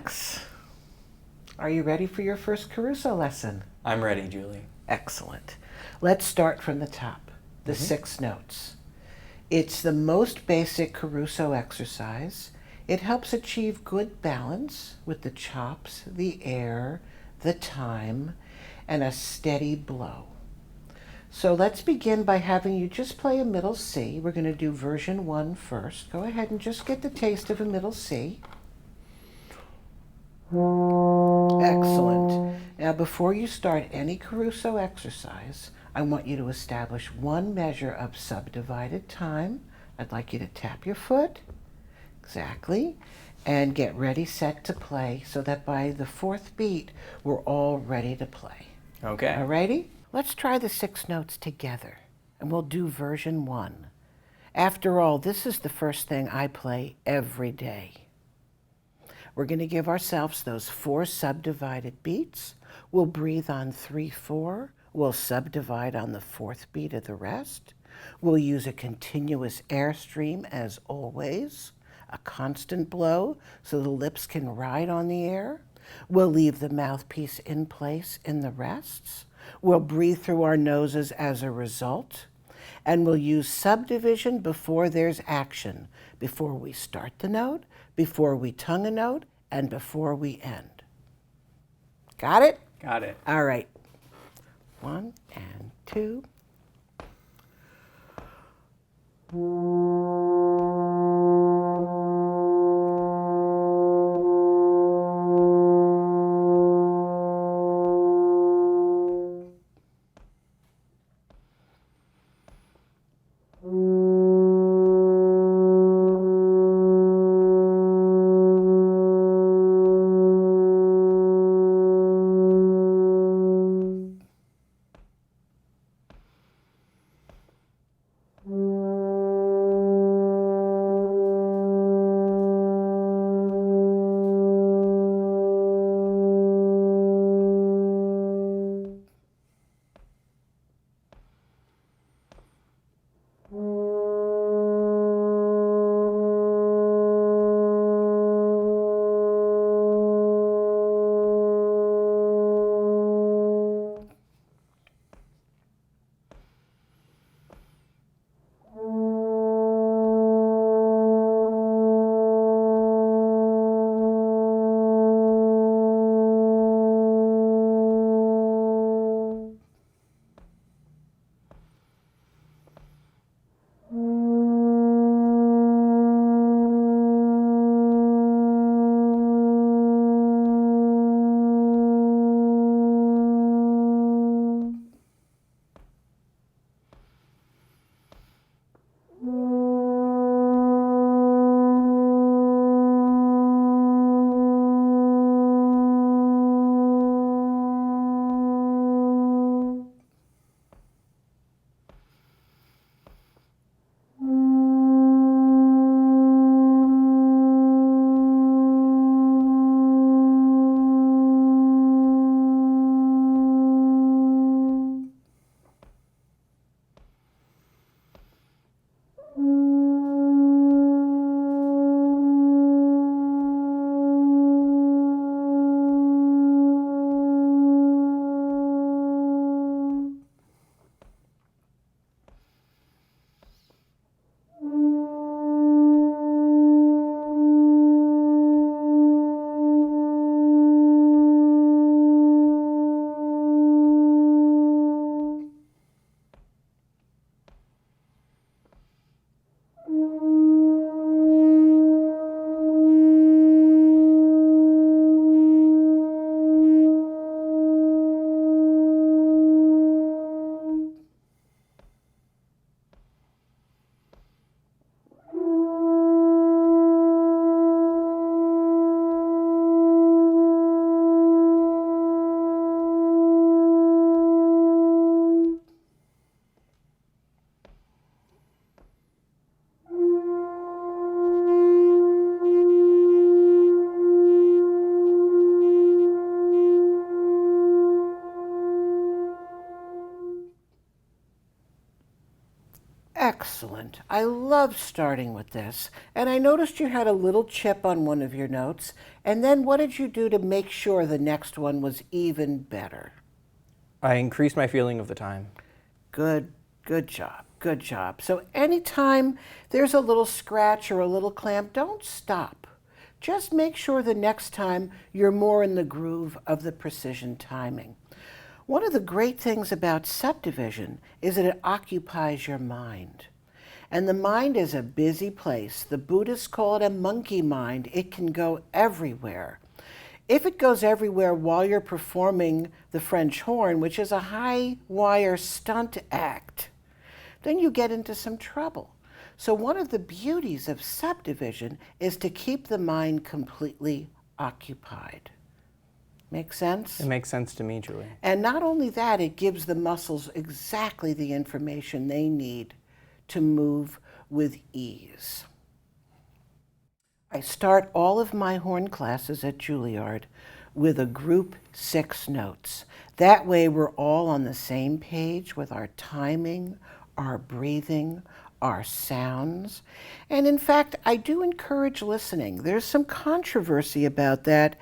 Max. Are you ready for your first Caruso lesson? I'm ready, Julie. Excellent. Let's start from the top, the 6 notes. It's the most basic Caruso exercise. It helps achieve good balance with the chops, the air, the time, and a steady blow. So let's begin by having you just play a middle C. We're going to do version 1 first. Go ahead and just get the taste of a middle C. Excellent. Now, before you start any Caruso exercise, I want you to establish one measure of subdivided time. I'd like you to tap your foot. Exactly. And get ready, set to play, so that by the 4th beat, we're all ready to play. Okay. Alrighty? Let's try the 6 notes together, and we'll do version 1. After all, this is the first thing I play every day. We're going to give ourselves those 4 subdivided beats. We'll breathe on 3/4. We'll subdivide on the 4th beat of the rest. We'll use a continuous airstream as always, a constant blow so the lips can ride on the air. We'll leave the mouthpiece in place in the rests. We'll breathe through our noses as a result. And we'll use subdivision before there's action, before we start the note, before we tongue a note, and before we end. Got it? Got it. All right. 1 and 2. Excellent. I love starting with this. And I noticed you had a little chip on one of your notes. And then what did you do to make sure the next one was even better? I increased my feeling of the time. Good, good job, good job. So anytime there's a little scratch or a little clamp, don't stop. Just make sure the next time you're more in the groove of the precision timing. One of the great things about subdivision is that it occupies your mind. And the mind is a busy place. The Buddhists call it a monkey mind. It can go everywhere. If it goes everywhere while you're performing the French horn, which is a high wire stunt act, then you get into some trouble. So one of the beauties of subdivision is to keep the mind completely occupied. Make sense? It makes sense to me, Julie. And not only that, it gives the muscles exactly the information they need to move with ease. I start all of my horn classes at Juilliard with a group 6 notes. That way we're all on the same page with our timing, our breathing, our sounds. And in fact, I do encourage listening. There's some controversy about that.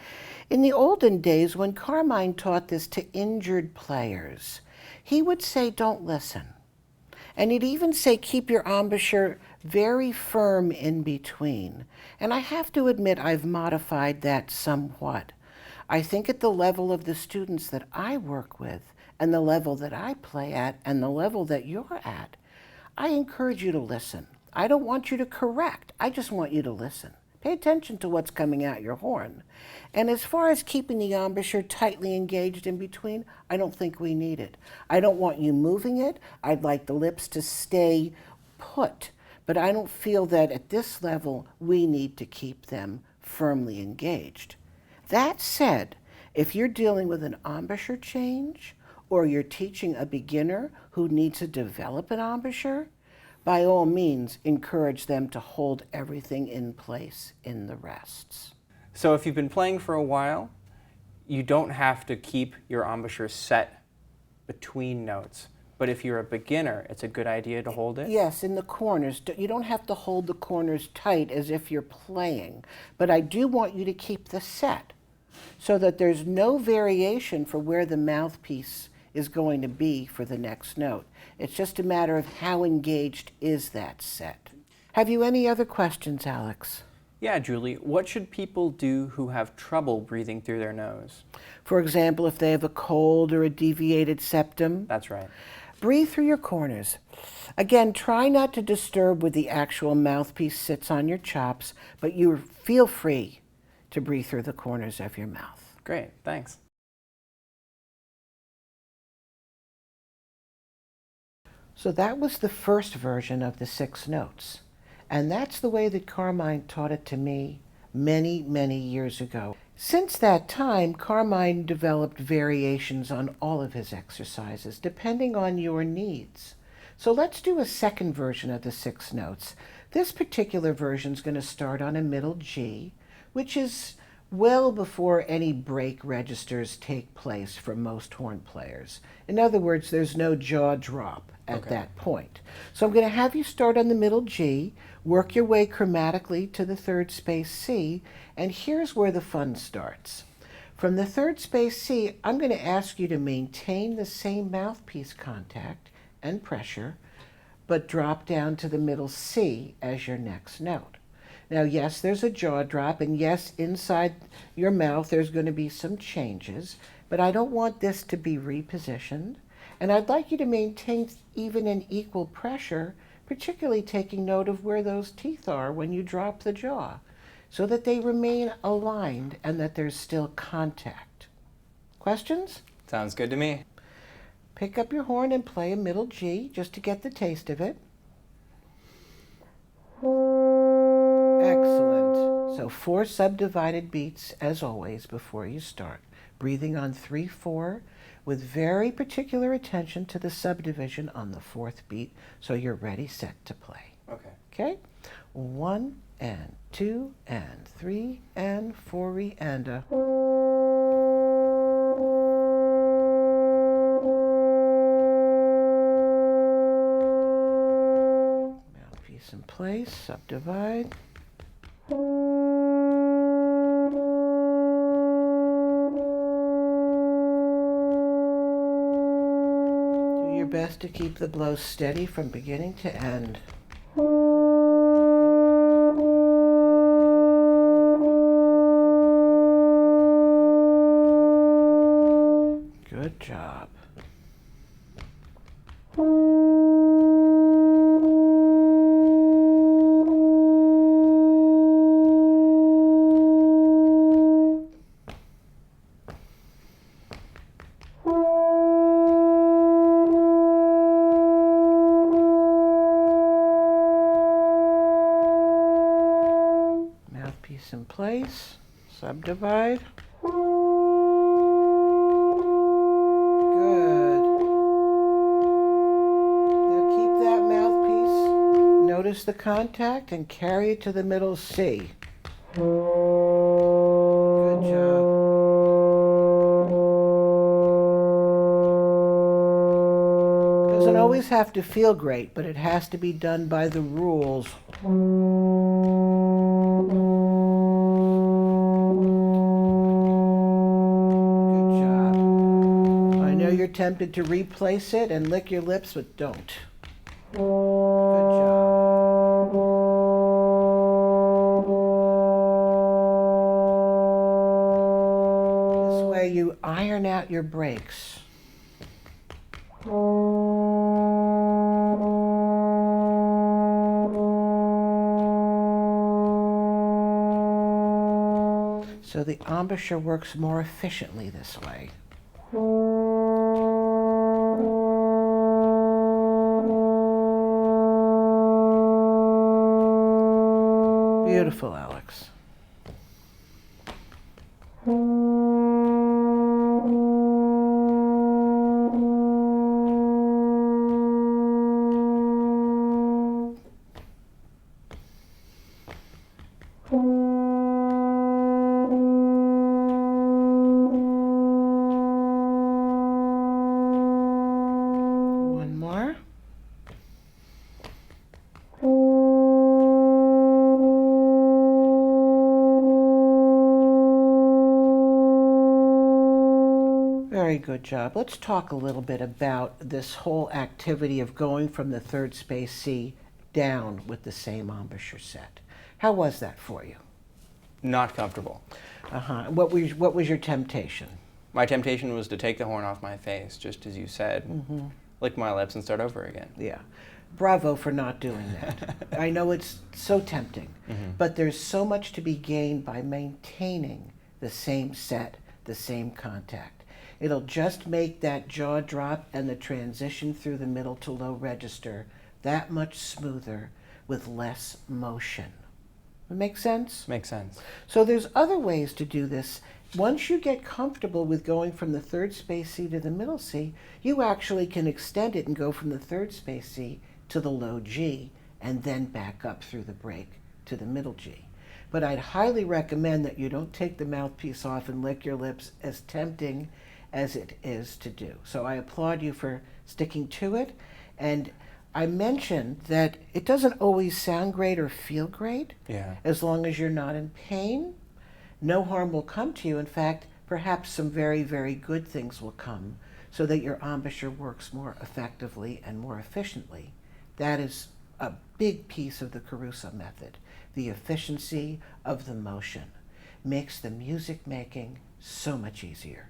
In the olden days, when Carmine taught this to injured players, he would say, don't listen. And he'd even say, keep your embouchure very firm in between. And I have to admit, I've modified that somewhat. I think at the level of the students that I work with, and the level that I play at, and the level that you're at, I encourage you to listen. I don't want you to correct. I just want you to listen. Pay attention to what's coming out your horn. And as far as keeping the embouchure tightly engaged in between, I don't think we need it. I don't want you moving it. I'd like the lips to stay put. But I don't feel that at this level we need to keep them firmly engaged. That said, if you're dealing with an embouchure change, or you're teaching a beginner who needs to develop an embouchure, by all means, encourage them to hold everything in place in the rests. So if you've been playing for a while, you don't have to keep your embouchure set between notes. But if you're a beginner, it's a good idea to hold it? Yes, in the corners. You don't have to hold the corners tight as if you're playing. But I do want you to keep the set so that there's no variation for where the mouthpiece is going to be for the next note. It's just a matter of how engaged is that set. Have you any other questions, Alex? Yeah, Julie. What should people do who have trouble breathing through their nose? For example, if they have a cold or a deviated septum. That's right. Breathe through your corners. Again, try not to disturb where the actual mouthpiece sits on your chops, but you feel free to breathe through the corners of your mouth. Great, thanks. So that was the first version of the 6 notes. And that's the way that Carmine taught it to me many, many years ago. Since that time, Carmine developed variations on all of his exercises, depending on your needs. So let's do a second version of the 6 notes. This particular version is going to start on a middle G, which is well before any break registers take place for most horn players. In other words, there's no jaw drop at that point. So I'm going to have you start on the middle G, work your way chromatically to the third space C, and here's where the fun starts. From the third space C, I'm going to ask you to maintain the same mouthpiece contact and pressure, but drop down to the middle C as your next note. Now, yes, there's a jaw drop, and yes, inside your mouth there's going to be some changes, but I don't want this to be repositioned, and I'd like you to maintain even an equal pressure, particularly taking note of where those teeth are when you drop the jaw, so that they remain aligned and that there's still contact. Questions? Sounds good to me. Pick up your horn and play a middle G just to get the taste of it. Excellent. So 4 subdivided beats as always before you start. Breathing on 3/4 with very particular attention to the subdivision on the 4th beat so you're ready, set to play. Okay. Okay? 1 and 2 and 3 and 4 and a. Piece in place, subdivide. Do your best to keep the blow steady from beginning to end. Good job. Mouthpiece in place, subdivide. Notice the contact and carry it to the middle C. Good job. Doesn't always have to feel great, but it has to be done by the rules. Good job. I know you're tempted to replace it and lick your lips, but don't. Good job. This way you iron out your breaks. So the embouchure works more efficiently this way. Beautiful, Alex. One more. Very good job. Let's talk a little bit about this whole activity of going from the third space C down with the same embouchure set. How was that for you? Not comfortable. What was your temptation? My temptation was to take the horn off my face, just as you said, lick my lips and start over again. Yeah. Bravo for not doing that. I know it's so tempting, but there's so much to be gained by maintaining the same set, the same contact. It'll just make that jaw drop and the transition through the middle to low register that much smoother with less motion. Make sense? Makes sense. So there's other ways to do this. Once you get comfortable with going from the third space C to the middle C, you actually can extend it and go from the third space C to the low G and then back up through the break to the middle G. But I'd highly recommend that you don't take the mouthpiece off and lick your lips, as tempting as it is to do. So I applaud you for sticking to it. And I mentioned that it doesn't always sound great or feel great. Yeah. As long as you're not in pain, no harm will come to you. In fact, perhaps some very, very good things will come so that your embouchure works more effectively and more efficiently. That is a big piece of the Caruso method. The efficiency of the motion makes the music making so much easier.